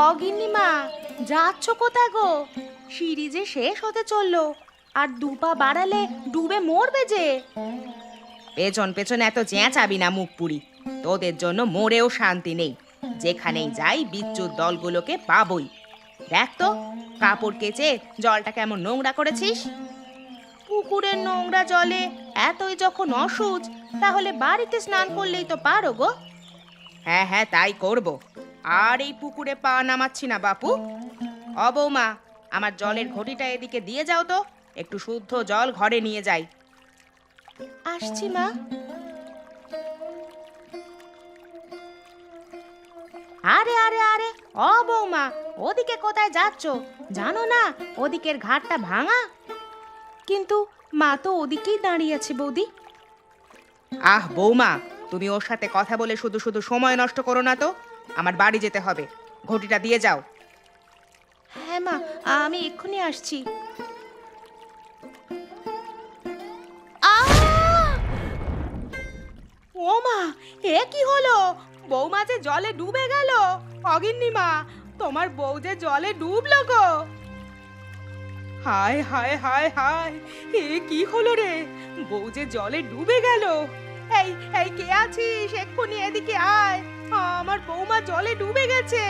অগিন্নিমা, যাচ্ছ কোথায় গো? সিঁড়ি যে শেষ হতে চললো, আর দুপা বাড়ালে ডুবে মরবে যে। পেছন পেছন এত চেঁচাবি না মুখ পুরি, তোদের জন্য মরেও শান্তি নেই। যেখানেই যাই বিচ্যুত দলগুলোকে পাবই। দেখ তো, কাপড় কেচে জলটা কেমন নোংরা করেছিস। পুকুরের নোংরা জলে এতই যখন অসুচ, তাহলে বাড়িতে স্নান করলেই তো পারো গো। হ্যাঁ হ্যাঁ, তাই করব। আর এই পুকুরে পা নামাচ্ছি না বাপু। বৌমা, আমার জলের ঘটিটা এদিকে দিয়ে যাও তো, একটু শুদ্ধ জল ঘরে নিয়ে যাই। আসছি মা। আরে আরে আরে, বৌমা, ওদিকে কোথায় যাচ্ছ? জানো না ওদিকের ঘাটটা ভাঙা? কিন্তু মা তো ওদিকেই দাঁড়িয়ে আছে বৌদি। বৌমা, তুমি ওর সাথে কথা বলে শুধু শুধু সময় নষ্ট করো না তো। আমার বাড়ি যেতে হবে, ঘটিটা দিয়ে যাও। হ্যাঁ মা, আমি এক্ষুনি আসছি। ও মা, এ কি হলো? বৌমা যে জলে ডুবে গেল। অগিন্নিমা, তোমার বউ যে জলে ডুবলো গো। হায় হায় হায় হায়, এ কি হলো রে? বউ যে জলে ডুবে গেল। এই এই, কে আছিস? এক্ষুনি এদিকে আয়, আমার বৌমা জলে ডুবে গেছে।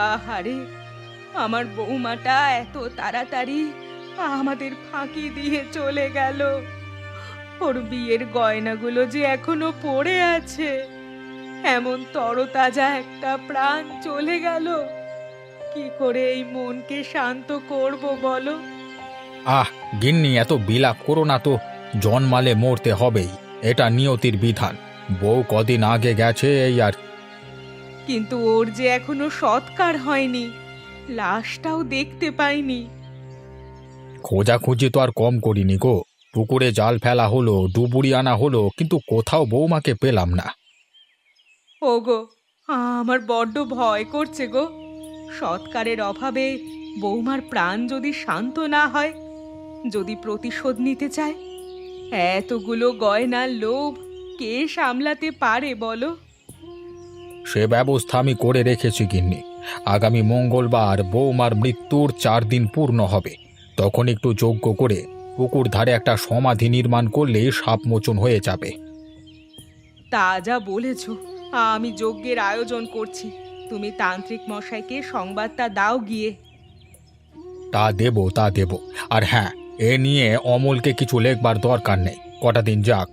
আহারে, আমার বৌমাটা এত তাড়াতাড়ি আমাদের ফাঁকি দিয়ে চলে গেল। ওর বিয়ের গয়নাগুলো যে এখনো পড়ে আছে। এমন তরতাজা একটা প্রাণ চলে গেল। কি করে এই মনকে শান্ত করব বলো? আহ গিন্নি, এত বিলাপ করো না তো। জন্মালে মরতে হবেই, এটা নিয়তির বিধান। বউ কদিন আগে গেছে, এই আর। কিন্তু ওর যে এখনো সৎকার হয়নি, লাশটাও দেখতে পাইনি। খোঁজাখুঁজি তো আর কম করিনি গো। পুকুরে জাল ফেলা হলো, ডুবুরি আনা হলো, কিন্তু কোথাও বৌমাকে পেলাম না। ওগো, আমার বড্ড ভয় করছে গো। সৎকারের অভাবে বৌমার প্রাণ যদি শান্ত না হয়, যদি প্রতিশোধ নিতে চায়, এতগুলো গয়নার লোভ কে সামলাতে পারে বলো? সে ব্যবস্থা আমি করে রেখেছি গিন্নি। আগামী মঙ্গলবার বৌমার মৃত্যুর 4 দিন পূর্ণ হবে। তখন একটু যজ্ঞ করে পুকুর ধারে একটা সমাধি নির্মাণ করলে সাপ মোচন হয়ে যাবে। তা যা বলেছ, আমি যজ্ঞের আয়োজন করছি। তুমি তান্ত্রিক মশাইকে সংবাদটা দাও গিয়ে। তা দেব। আর হ্যাঁ, এ নিয়ে অমলকে কিছু লেখবার দরকার নেই। কটা দিন যাক,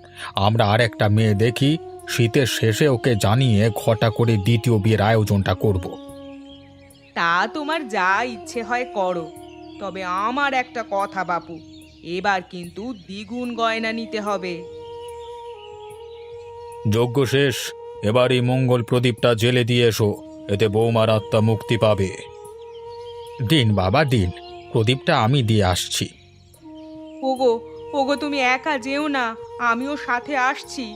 আমরা আরেকটা মেয়ে দেখি, শীতের শেষে ওকে জানিয়ে ঘটা করে দ্বিতীয় বিয়ের আয়োজনটা করব। তা তোমার যা ইচ্ছে হয় করো, তবে আমার একটা কথা বাপু, এবার কিন্তু দ্বিগুণ গয়না নিতে হবে। যজ্ঞ শেষ, এবার এই মঙ্গল প্রদীপটা জেলে দিয়ে এসো, এতে বৌমার আত্মা মুক্তি পাবে। দিন বাবা দিন, প্রদীপটা আমি দিয়ে আসছি। ওগো, ওগো, তুমি একা যেও না, আমিও সাথে আসছি।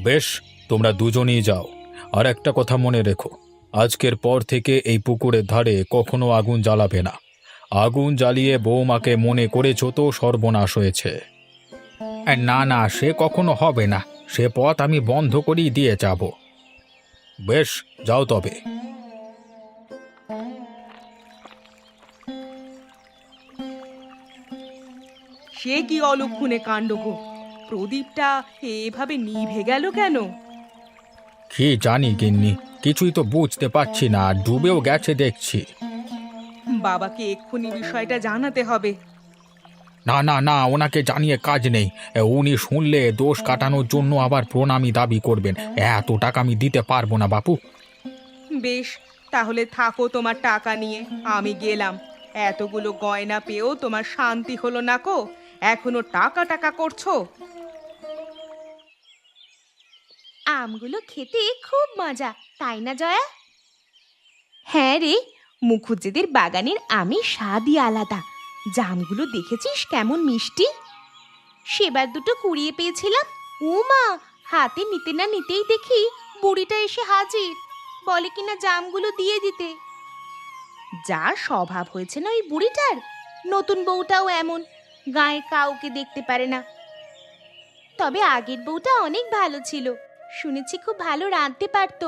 বেশ, তোমরা দুজনেই যাও। আর একটা কথা মনে রেখো, আজকের পর থেকে এই পুকুরের ধারে কখনো আগুন জ্বালাবে না। আগুন জ্বালিয়ে বৌমাকে মনে করেছ তো সর্বনাশ হয়েছে। না না, সে কখনো হবে না। সে পথ আমি বন্ধ করেই দিয়ে যাব। বেশ, যাও তবে। সে কি অলক্ষণে কাণ্ড গো! প্রদীপটা এভাবে নিভে গেল কেন? কি জানি গিন্নি, কিছুই তো বুঝতে পারছি না, ডুবেও গেছে দেখছি। বাবাকে এক্ষুনি বিষয়টা জানাতে হবে। না না না, ওনাকে জানিয়ে কাজ নেই। উনি শুনলে দোষ কাটানোর জন্য আবার প্রণামী দাবি করবেন। এত টাকা আমি দিতে পারবো না বাপু। বেশ, তাহলে থাকো তোমার টাকা নিয়ে, আমি গেলাম। এতগুলো গয়না পেয়েও তোমার শান্তি হলো না কো? এখনো টাকা টাকা করছো। আমগুলো খেতে খুব মজা, তাই না জয়া? হ্যাঁ রে, মুখুজ্জেদের বাগানের আমের স্বাদই আলাদা। জামগুলো দেখেছিস কেমন মিষ্টি? সেবার দুটো কুড়িয়ে পেয়েছিলাম। ও মা, হাতে নিতে না নিতেই দেখি বুড়িটা এসে হাজির, বলে কিনা জামগুলো দিয়ে দিতে। যা স্বভাব হয়েছে না ওই বুড়িটার। নতুন বউটাও এমন, গায়ে কাউকে দেখতে পারে না। তবে আগের বউটা অনেক ভালো ছিল। শুনেছি খুব ভালো রাঁধতে পারতো,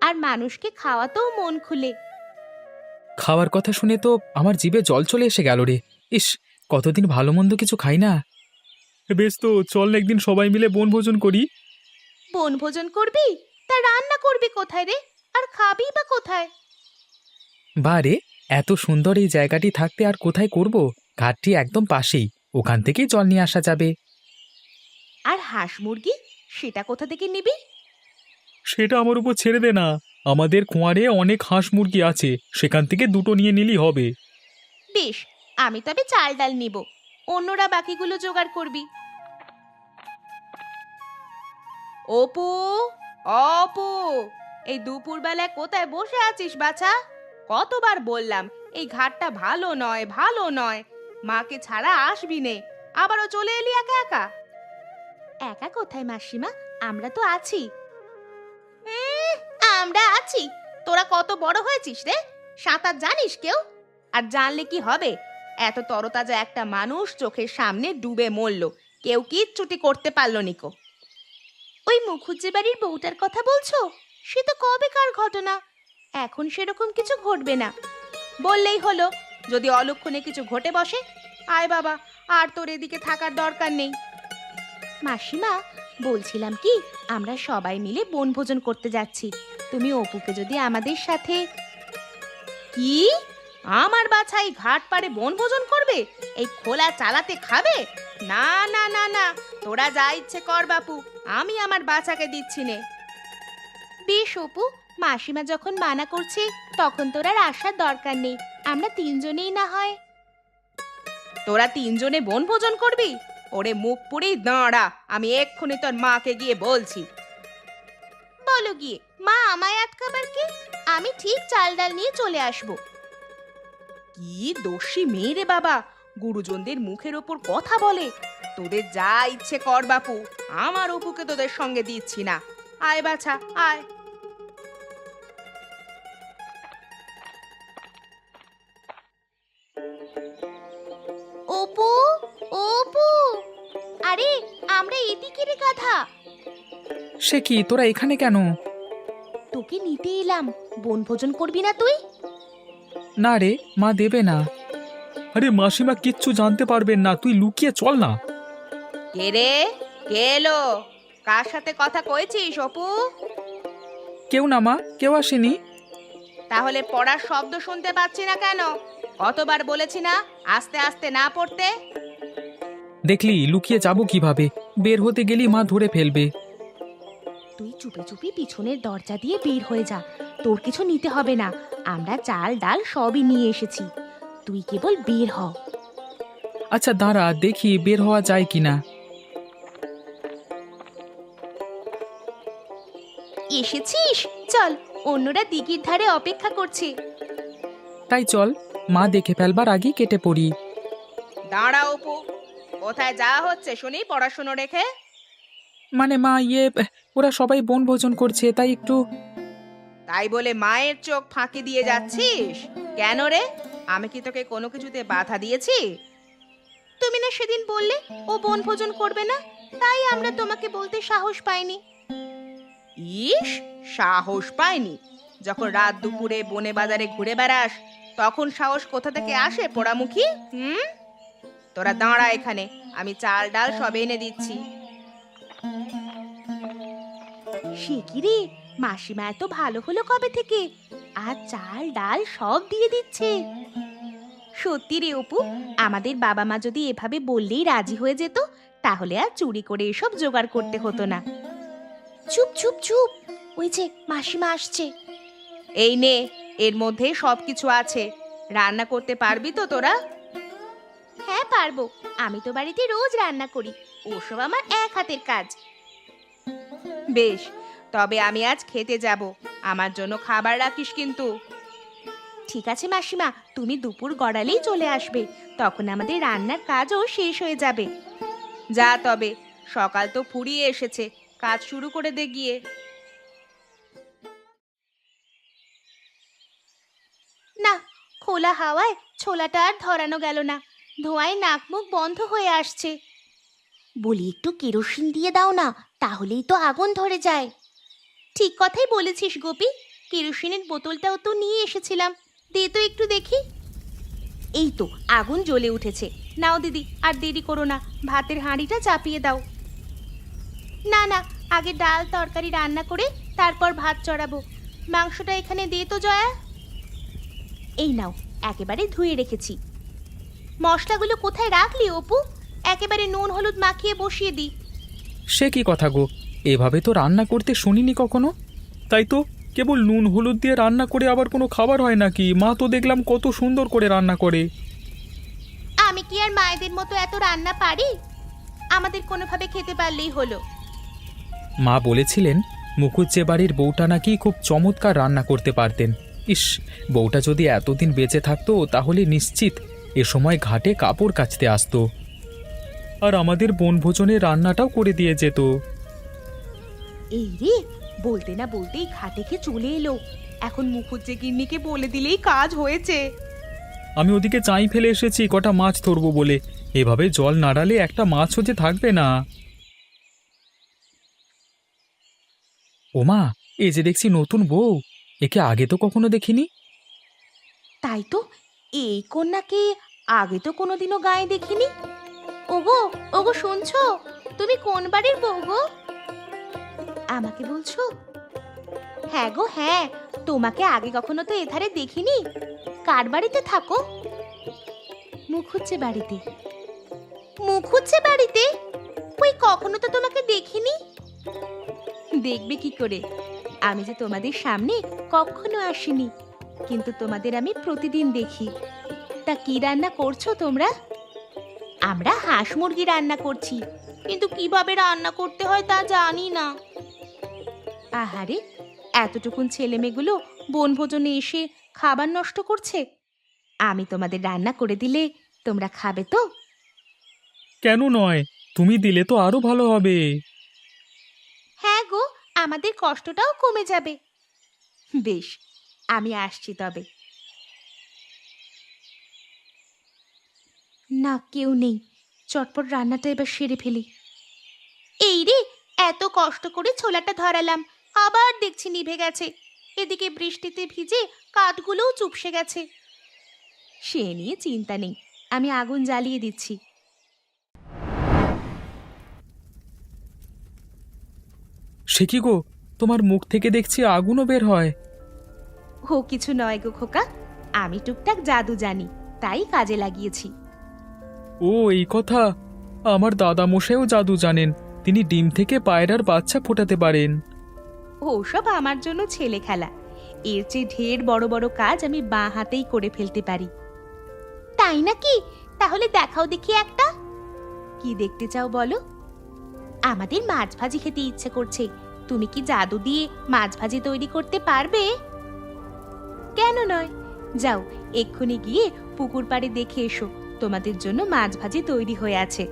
আর মানুষকে খাওয়াতেও মন খুলে। খাওয়ার কথা শুনে তো আমার জিভে জল চলে এসে গেল রে। ইস, কতদিন ভালো মন্দ কিছু খাই না। বেশ, তো চল না একদিন সবাই মিলে বনভোজন করি। বনভোজন করবি? তা রান্না করবি কোথায় রে? আর খাবি বা কোথায়? বারে, এত সুন্দর এই জায়গাটি থাকতে আর কোথায় করব? ঘাটটি একদম পাশেই, ওখান থেকেই জল নিয়ে আসা যাবে। আর হাঁস মুরগি, সেটা কোথা থেকে নিবি? সেটা আমার উপর ছেড়ে দে না। আমাদের খোঁয়ারে অনেক হাঁস মুরগি আছে, সেখান থেকে দুটো নিয়ে নিলেই হবে। বেশ, আমি তবে চাল ডাল নিব, অন্যরা বাকিগুলো জোগাড় করবি। অপু, অপু, এই দুপুরবেলায় কোথায় বসে আছিস বাছা? কতবার বললাম এই ঘাটটা ভালো নয়, ভালো নয়। মাকে ছাড়া আসবি নে, আবারও চলে এলি একা একা। একা কোথায় মাসিমা, আমরা তো আছি। আমরা আছি? তোরা কত বড় হয়েছিস রে? সাঁতার জানিস কেউ? আর জানলে কি হবে? এত তরতাজা একটা মানুষ চোখের সামনে ডুবে মরল, কেউ কিচ্ছুটি করতে পারলো নিকো। ওই মুখুজ্জে বাড়ির বউটার কথা বলছো? সে তো কবেকার ঘটনা, এখন সেরকম কিছু ঘটবে না। বললেই হলো, যদি অলক্ষণে কিছু ঘটে বসে। আয় বাবা, আর তোর এদিকে থাকার দরকার নেই। মাসিমা, বলছিলাম কি, আমরা সবাই মিলে বনভোজন করতে যাচ্ছি। তুমি অপুকে যদি আমাদের সাথে। কি? আমার বাছাই ঘাট পাড়ে বনভোজন করবে? এই খোলা চালাতে খাবে? না না না না, তোরা যা ইচ্ছে কর বাপু, আমি আমার বাচ্চাকে দিচ্ছি নে। বেশ অপু, মাসিমা যখন মানা করছে তখন তোর আর আসার দরকার নেই। আমরা তিনজনেই না হয়। তোরা তিনজনে বনভোজন করবি? ওরে মুখ পুরি দাঁড়া, আমি এক্ষুনি তোর মাকে গিয়ে বলছি। বলো গিয়ে, মা আমায় আটকাবার কি? আমি ঠিক চাল ডাল নিয়ে চলে আসব। কি দোষী মেয়ে রে বাবা, গুরুজনদের মুখের ওপর কথা বলে। তোদের যা ইচ্ছে কর বাপু, আমার অপুকে তোদের সঙ্গে দিচ্ছি না। আয় বাছা, আয়। অপু, অপু, আরে আমরা এদিকে রে গাধা। সে কি, তোরা এখানে কেন? তোকে নিতে এলাম, বনভোজন করবি না তুই? না রে, মা দেবে না। আরে মাসিমা কিচ্ছু জানতে পারবেন না, তুই লুকিয়ে চল না। কে রে? কে এলো? কার সাথে কথা কইছিস অপু? কেউ না মা, কেউ আসেনি। তাহলে পড়ার শব্দ শুনতে পাচ্ছি না কেন? কতবার বলেছি না আস্তে আস্তে না পড়তে? দেখলি লুকিয়ে যাব কিভাবে? বের হতে গেলি মা ধরে ফেলবে। তুই চুপি চুপি পিছনের দরজা দিয়ে বের হয়ে যা, তোর কিছু নিতে হবে না। আমরা চাল ডাল সবই নিয়ে এসেছি, তুই কেবল বের হ। আচ্ছা দাঁড়া, দেখি বের হওয়া যায় কিনা। এসেছিস? চল, অন্যরা দিঘির ধারে অপেক্ষা করছে। তাই চল, মা দেখে ফেলবার আগেই কেটে পড়ি। দাঁড়া অপু, কোথায় যাওয়া হচ্ছে শুনি পড়াশুনো রেখে? মানে মা, ওরা সবাই বনভোজন করছে, তাই একটু। তাই বলে মায়ের চোখ ফাঁকি দিয়ে যাচ্ছিস কেন রে? আমি কি তোকে কোনো কিছুতে বাধা দিয়েছি? তুমি না সেদিন বললে ও বনভোজন করবে না, তাই আমরা তোমাকে বলতে সাহস পাইনি। ইস, সাহস পাইনি? যখন রাত দুপুরে বনে বাজারে ঘুরে বেড়াস তখন সাহস কোথা থেকে আসে পোড়ামুখী? তোরা দাঁড়া এখানে, আমি চাল ডাল সব এনে দিচ্ছি। সে কি রে, মাসিমা এত ভালো হলো কবে থেকে? আর চাল ডাল সব দিয়ে দিচ্ছে। সত্যি রে অপু, আমাদের বাবা মা যদি এভাবে বললেই রাজি হয়ে যেত, তাহলে আর চুরি করে এসব জোগাড় করতে হতো না। চুপ চুপ চুপ, ওই যে মাসিমা আসছে। এই নে, এর মধ্যে সবকিছু আছে। রান্না করতে পারবি তো তোরা? হ্যাঁ পারবো, আমি তো বাড়িতে রোজ রান্না করি, ওসব আমার এক হাতের কাজ। বেশ, তবে আমি আজ খেতে যাব, আমার জন্য খাবার রাখিস কিন্তু। ঠিক আছে মাসিমা, তুমি দুপুর গড়ালেই চলে আসবে, তখন আমাদের রান্নার কাজও শেষ হয়ে যাবে। যা তবে, সকাল তো ফুরিয়ে এসেছে, কাজ শুরু করে দে গিয়ে। না, খোলা হাওয়ায় ছোলাটা আর ধরানো গেল না, ধোঁয়ায় নাক মুখ বন্ধ হয়ে আসছে। বলি একটু কেরোসিন দিয়ে দাও না, তাহলেই তো আগুন ধরে যায়। ঠিক কথাই বলেছিস গোপী, কেরোসিনের বোতলটাও তো নিয়ে এসেছিলাম, দে তো একটু দেখি। এই তো আগুন জ্বলে উঠেছে। নাও দিদি, আর দেরি করো না, ভাতের হাঁড়িটা চাপিয়ে দাও। না না, আগে ডাল তরকারি রান্না করে তারপর ভাত চড়াবো। মাংসটা এখানে দে তো জয়া। এই নাও, একেবারে ধুয়ে রেখেছি। মশলাগুলো কোথায় রাখলি অপু? একেবারে নুন হলুদ মাখিয়ে বসিয়ে দি। সে কি কথা গো, এভাবে তো রান্না করতে শুনিনি কখনো। তাই তো, কেবল নুন হলুদ দিয়ে রান্না করে আবার কোনো খাবার হয় নাকি? মা তো দেখলাম কত সুন্দর করে রান্না করে। আমি কি আর মায়েদের মতো এত রান্না পারি? আমাদের কোনোভাবে খেতে পারলেই হলো। মা বলেছিলেন মুখুজ্জে বাড়ির বউটা নাকি খুব চমৎকার রান্না করতে পারতেন। ইস, বউটা যদি এতদিন বেঁচে থাকতো তাহলে নিশ্চিত এ সময় ঘাটে কাপড় কাচতে আসতো, আর আমাদের বনভোজনের রান্নাটাও করে দিয়ে যেত। এই রে, বলতে না বলতেই ঘাটে খেয়ে চলে এলো। এখন মুখুজ্জে গিন্নিকে বলে দিলেই কাজ হয়েছে। আমি ওদিকে চাই ফেলে এসেছি কটা মাছ ধরবো বলে, এভাবে জল নাড়ালে একটা মাছও যে থাকবে না। ওমা, এই যে দেখছি নতুন বউ, একে আগে তো কখনো দেখিনি। তাই তো, এই কন্যাকে আগে তো কোনোদিনও গায়ে দেখিনি। ওগো, ওগো শুনছো? তুমি কোন বাড়ির বউ গো? আমাকে বলছো? হ্যাঁ গো হ্যাঁ, তোমাকে আগে কখনো তো এধারে দেখিনি। কার বাড়িতে থাকো? মুখুজ্জে বাড়িতে। মুখুজ্জে বাড়িতে? কই, কখনো তো তোমাকে দেখিনি। দেখবে কি করে? আমি যে তোমাদের সামনে কখনো আসিনি, কিন্তু তোমাদের আমি প্রতিদিন দেখি। তা কি রান্না করছো তোমরা? আমরা হাঁস মুরগি রান্না করছি, কিন্তু কিভাবে রান্না করতে হয় তা জানি না। আহারে, এতটুকুন ছেলেমেয়েগুলো বনভোজনে এসে খাবার নষ্ট করছে। আমি তোমাদের রান্না করে দিলে তোমরা খাবে তো? কেন নয়, তুমি দিলে তো আরো ভালো হবে। হ্যাঁ গো, আমাদের কষ্টটাও কমে যাবে। বেশ, আমি আসছি তবে। না, কেউ নেই। চটপট রান্নাটা এবার সেরে ফেলি। এই রে, এত কষ্ট করে ছোলাটা ধরালাম, আবার দেখছি নিভে গেছে। এদিকে বৃষ্টিতে ভিজে কাঠগুলোও চুপসে গেছে। সে নিয়ে চিন্তা নেই, আমি আগুন জ্বালিয়ে দিচ্ছি। সে কি গো, তোমার মুখ থেকে দেখছি আগুনও বের হয়। ও কিছু নয় গো খোকা, আমি টুকটাক জাদু জানি, তাই কাজে লাগিয়েছি। ও এই কথা, আমার দাদা মশাইও জাদু জানেন, তিনি ডিম থেকে পায়রার বাচ্চা ফোটাতে পারেন। ওসব আমার জন্য ছেলে খেলা। এর চেয়ে ঢের বড় বড় কাজ আমি বাঁ হাতেই করে ফেলতে পারি। তাই নাকি? তাহলে দেখাও দেখি একটা। কি দেখতে চাও বলো? আমাদের মাছ ভাজি খেতে ইচ্ছে করছে। তুমি কি জাদু দিয়ে মাছ ভাজি তৈরি করতে পারবে? কেন নয়, যাও এক্ষুনি গিয়ে পুকুর পাড়ে দেখে এসো, তোমাদের জন্য মাছ ভাজি তৈরি হয়ে আছে।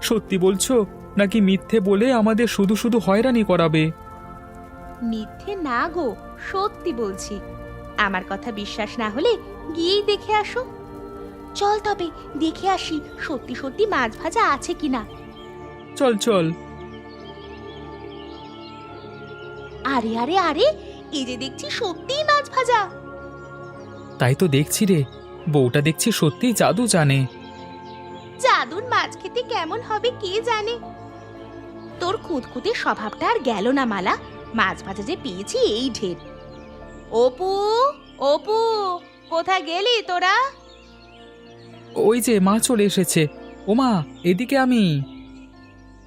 সত্যি বলছো নাকি মিথ্যে বলে আমাদের শুধু শুধু হয়রানি করাবে? মিথ্যে না গো, সত্যি বলছি। আমার কথা বিশ্বাস না হলে গিয়েই দেখে আসো। চল তবে দেখে আসি সত্যি সত্যি মাছ ভাজা আছে কিনা। চল চল। আরে আরে আরে, এই যে দেখছি সত্যিই মাছ ভাজা। তাই তো দেখছি রে, বউটা দেখছি সত্যিই জাদু জানে। জাদুর মাছ খেতে কেমন হবে কে জানে। তোর খুঁতখুঁতে স্বভাবটা আর গেল না মালা, মাছ ভাজা যে পেয়েছি এই ঢের। অপু, অপু, কোথায় গেলি তোরা? ওই যে মা চলে এসেছে। ওমা, এদিকে আমি।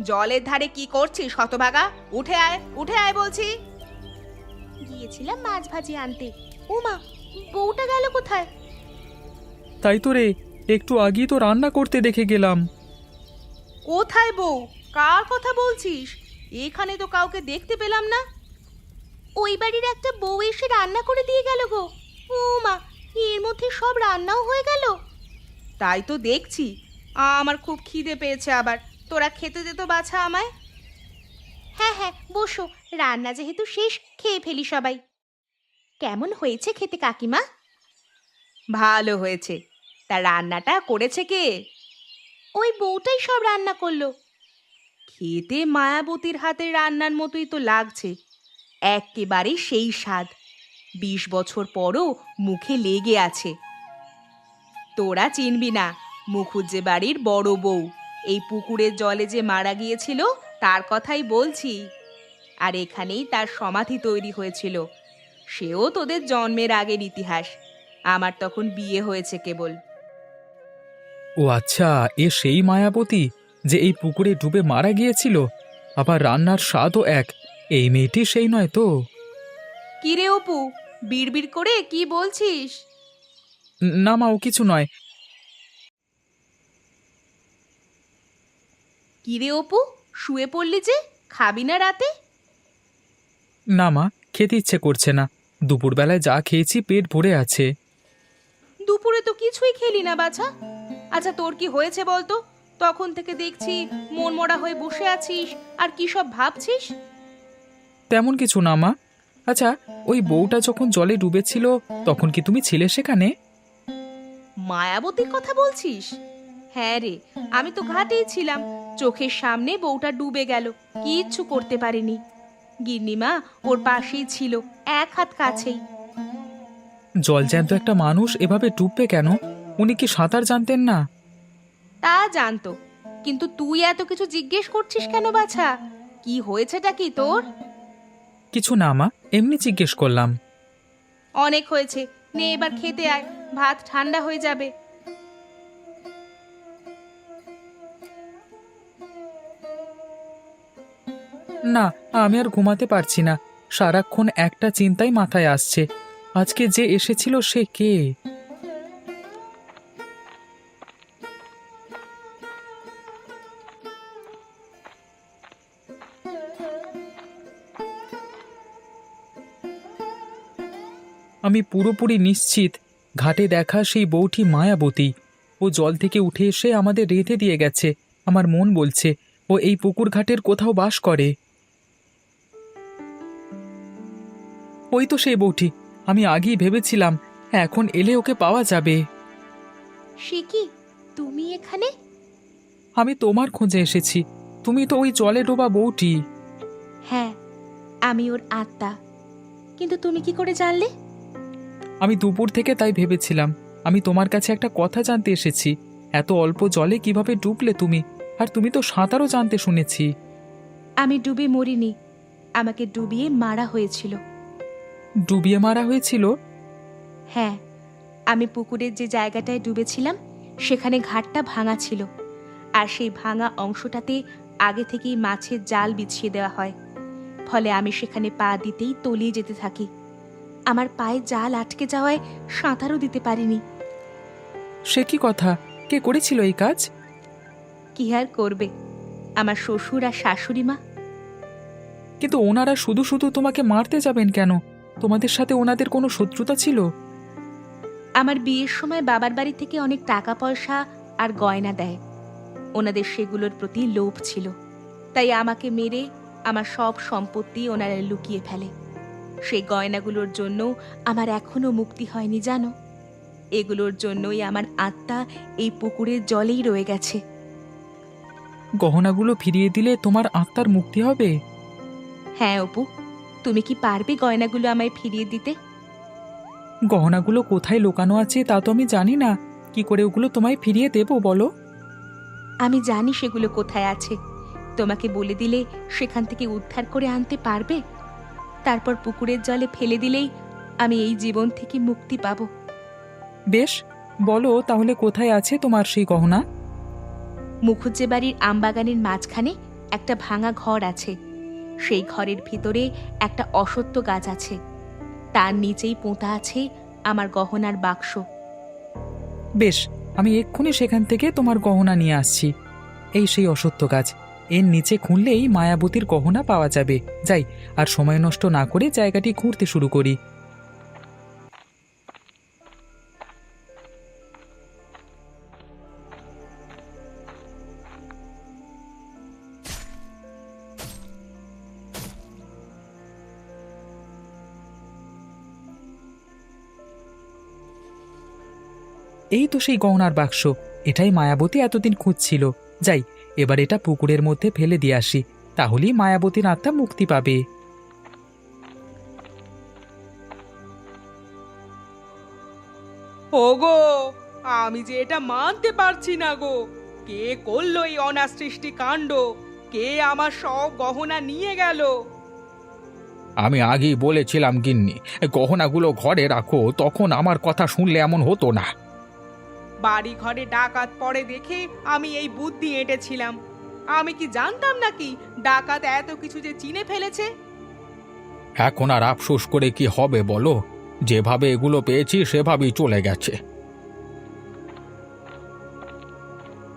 জলের ধারে কি করছিস হতভাগা? উঠে আয়, উঠে আয় বলছি। গিয়েছিলাম মাছ ভাজি আনতে। ওমা, বউটা গেল কোথায়? তাই তো রে, একটু আগেই তো রান্না করতে দেখে গেলাম। কোথায় বউ? কার কথা বলছিস? এখানে তো কাউকে দেখতে পেলাম না। ওই বাড়ির একটা বউ এসে রান্না করে দিয়ে গেল গো। ও মা, এর মধ্যে সব রান্নাও হয়ে গেল। তাই তো দেখছি। আমার খুব খিদে পেয়েছে আবার, তোরা খেতে দে তো বাছা আমায়। হ্যাঁ হ্যাঁ, বসো, রান্না যেহেতু শেষ খেয়ে ফেলি সবাই। কেমন হয়েছে খেতে কাকিমা? ভালো হয়েছে। তা রান্নাটা করেছে কে? ওই বউটাই সব রান্না করলো। খেতে মায়াবতীর হাতের রান্নার মতোই তো লাগছে, একেবারে সেই স্বাদ। 20 বছর পরও মুখে লেগে আছে। তোরা চিনবি না, মুখুজ্জে বাড়ির বড় বউ। এই পুকুরের জলে যে মারা গিয়েছিল তার কথাই বলছি। আর এখানেই তার সমাধি তৈরি হয়েছিল। সেও তোদের জন্মের আগের ইতিহাস। আমার তখন বিয়ে হয়েছে কেবল। ও আচ্ছা, এ সেই মায়াবতী যে এই পুকুরে ডুবে মারা গিয়েছিল। আবার রান্নার স্বাদও এক। এই মেয়েটি সেই নয় তো? কি রে অপু, বিড়বিড় করে কি বলছিস? না মা, ও কিছু নয়। কি রে অপু, শুয়ে পড়লি যে? খাবি না রাতে? না মা, খেতে ইচ্ছে করছে না। দুপুরবেলায় যা খেয়েছি পেট ভরে আছে। দুপুরে তো কিছুই খেলি না বাছা। আচ্ছা, তোর কি হয়েছে বলতো? তখন থেকে দেখছি মনমরা হয়ে বসে আছিস আর কি সব ভাবছিস। তেমন কিছু না মা। আচ্ছা, ওই বউটা যখন জলে ডুবেছিল তখন কি তুমি ছিলে সেখানে? মায়াবতীর কথা বলছিস? হ্যাঁ রে, আমি তো ঘাটেই ছিলাম। চোখের সামনে বউটা ডুবে গেল, কিচ্ছু করতে পারিনি। গিন্নিমা ওর পাশেই ছিল, এক হাত কাছেই। জলজ্যান্ত একটা মানুষ এভাবে ডুববে কেন? উনি কি সাঁতার জানতেন না? তা জানতো, কিন্তু তুই এত কিছু জিজ্ঞেস করছিস কেন বাছা? কি হয়েছেটা কি তোর? কিছু না মা, এমনি জিজ্ঞেস করলাম। অনেক হয়েছে, নে এবার খেতে আয়, ভাত ঠান্ডা হয়ে যাবে। না, আমি আর ঘুমাতে পারছি না। সারাক্ষণ একটা চিন্তাই মাথায় আসছে। আজকে যে এসেছিল সে কে? আমি পুরোপুরি নিশ্চিত ঘাটে দেখা সেই বউটি মায়াবতী। ও জল থেকে উঠে এসে আমাদের রেঁধে দিয়ে গেছে। আমার মন বলছে ও এই পুকুর ঘাটের কোথাও বাস করে। ওই তো সেই বউটি। আমি আগেই ভেবেছিলাম এখন এলে ওকে পাওয়া যাবে। সে কি, তুমি এখানে? আমি তোমার খোঁজে এসেছি। তুমি তো ওই জলে ডোবা বউটি। হ্যাঁ, আমি ওর আত্মা। কিন্তু তুমি কি করে জানলে? আমি দুপুর থেকে তাই ভেবেছিলাম। আমি তোমার কাছে একটা কথা জানতে এসেছি। এত অল্প জলে কিভাবে ডুবলে তুমি? আর তুমি তো সাঁতারও জানতে শুনেছি। আমি ডুবে মরিনি, আমাকে ডুবিয়ে মারা হয়েছিল। ডুবিয়ে মারা হয়েছিল? হ্যাঁ, আমি পুকুরের যে জায়গাটায় ডুবেছিলাম সেখানে ঘাটটা ভাঙা ছিল। আর সেই ভাঙা অংশটাতে আগে থেকেই মাছের জাল বিছিয়ে দেওয়া হয়। ফলে আমি সেখানে পা দিতেই তলিয়ে যেতে থাকি। আমার পায়ে জাল আটকে যাওয়ায় সাঁতারও দিতে পারিনি। সে কি কথা? কে করেছিল এই কাজ? কি আর করবে, আমার শ্বশুর আর শাশুড়ি মা। কিন্তু ওনারা শুধু শুধু তোমাকে মারতে যাবেন কেন? তোমাদের সাথে ওনাদের কোনো শত্রুতা ছিল? আমার বিয়ের সময় বাবার বাড়ি থেকে অনেক টাকা পয়সা আর গয়না দেয়। ওনাদের সেগুলোর প্রতি লোভ ছিল, তাই আমাকে মেরে আমার সব সম্পত্তি ওনারা লুকিয়ে ফেলে। সেই গয়নাগুলোর জন্য আমার এখনো মুক্তি হয়নি জানো। এগুলোর জন্যই আমার আত্মা এই পুকুরের জলেই রয়ে গেছে। গহনাগুলো ফিরিয়ে দিলে তোমার আত্মার মুক্তি হবে? হ্যাঁ অপু, তুমি কি পারবে গয়নাগুলো আমায় ফিরিয়ে দিতে? গহনাগুলো কোথায় লুকানো আছে তা তো আমি জানি না। কি করে ওগুলো তোমায় ফিরিয়ে দেবো বলো? আমি জানি সেগুলো কোথায় আছে। তোমাকে বলে দিলে সেখান থেকে উদ্ধার করে আনতে পারবে। তারপর পুকুরের জলে ফেলে দিলেই আমি এই জীবন থেকে মুক্তি পাবো। বেশ, বলো তাহলে কোথায় আছে তোমার সেই গহনা? মুখুজ্জে বাড়ির আমবাগানের মাঝখানে একটা ভাঙা ঘর আছে। সেই ঘরের ভিতরে একটা অশ্বত্থ গাছ আছে। তার নিচেই পোঁতা আছে আমার গহনার বাক্স। বেশ, আমি এক্ষুনি সেখান থেকে তোমার গহনা নিয়ে আসছি। এই সেই অশ্বত্থ গাছ। এর নিচে খুঁড়লেই মায়াবতীর গহনা পাওয়া যাবে। যাই, আর সময় নষ্ট না করে জায়গাটি ঘুরতে শুরু করি। এই তো সেই গহনার বাক্স। এটাই মায়াবতী এতদিন খুঁজছিল। যাই, এবার এটা পুকুরের মধ্যে ফেলে দিয়ে আসি, তাহলেই মায়াবতীর আত্মা মুক্তি পাবে। ওগো, আমি যে এটা মানতে পারছি না গো। কে করলো এই অনাসৃষ্টি কাণ্ড? কে আমার সব গহনা নিয়ে গেল? আমি আগেই বলেছিলাম গিন্নি, গহনাগুলো ঘরে রাখো, তখন আমার কথা শুনলে এমন হতো না। বাড়ি ঘরে ডাকাত পড়ে দেখে আমি এই বুদ্ধি এঁটেছিলাম। আমি কি জানতাম নাকি ডাকাত এত কিছু যে চিনে ফেলেছে? এখন আর আফসোস করে কি হবে বলো? যেভাবে এগুলো পেয়েছি সেভাবেই চলে গেছে।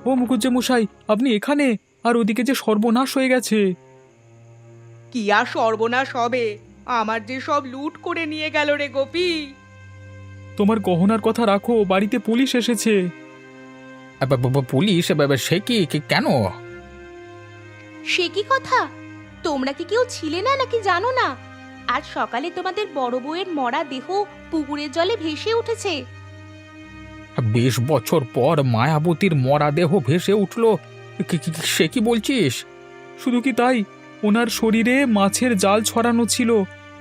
ও মুখুজ্জে মশাই, আপনি এখানে? আর ওদিকে যে সর্বনাশ হয়ে গেছে। কি আর সর্বনাশ হবে? আমার যে সব লুট করে নিয়ে গেল রে গোপী। তোমার গহনার কথা রাখো, বাড়িতে পুলিশ এসেছে। পুলিশ? সে কি কেন? সে কি কথা? তোমরা কি কেউ ছিলে না নাকি জানো না? আজ সকালে তোমাদের বড় বউয়ের মরা দেহ পুকুরের জলে ভেসে উঠেছে। 20 বছর পর মায়াবতীর মরা দেহ ভেসে উঠল? সে কি বলছিস? শুধু কি তাই, ওনার শরীরে মাছের জাল ছড়ানো ছিল।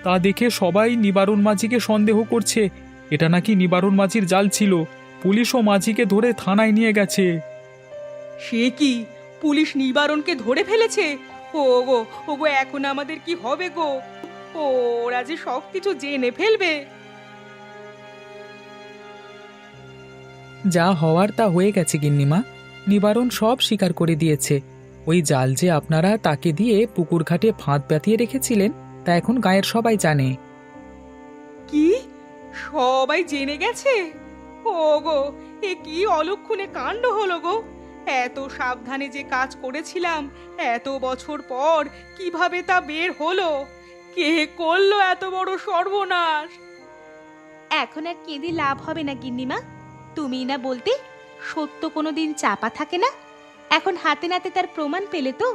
তা দেখে সবাই নিবারণ মাঝিকে সন্দেহ করছে এটা নাকি নিবারণ মাঝির জাল ছিল। পুলিশও মাঝিকে ধরে থানায় নিয়ে গেছে। সে কি? পুলিশ নিবারণকে ধরে ফেলেছে? ওগো ওগো, এখন আমাদের কি হবে গো? ওরা যে সব কিছু জেনে ফেলবে। যা হওয়ার তা হয়ে গেছে গিন্নিমা। নিবারণ সব স্বীকার করে দিয়েছে। ওই জাল যে আপনারা তাকে দিয়ে পুকুর ঘাটে ফাঁদ পাতিয়ে রেখেছিলেন, তা এখন গায়ের সবাই জানে। কি? সবাই জেনে গেছে? ওগো, এ কি অলক্ষণে কাণ্ড হলো গো! এত সাবধানে যে কাজ করেছিলাম, এত বছর পর কিভাবে তা বের হলো? কে করলো এত বড় সর্বনাশ? এখন আর কেঁদে লাভ হবে না গিন্নিমা। তুমি না বলতে সত্য কোনোদিন চাপা থাকে না। এখন হাতে নাতে তার প্রমাণ পেলে তো।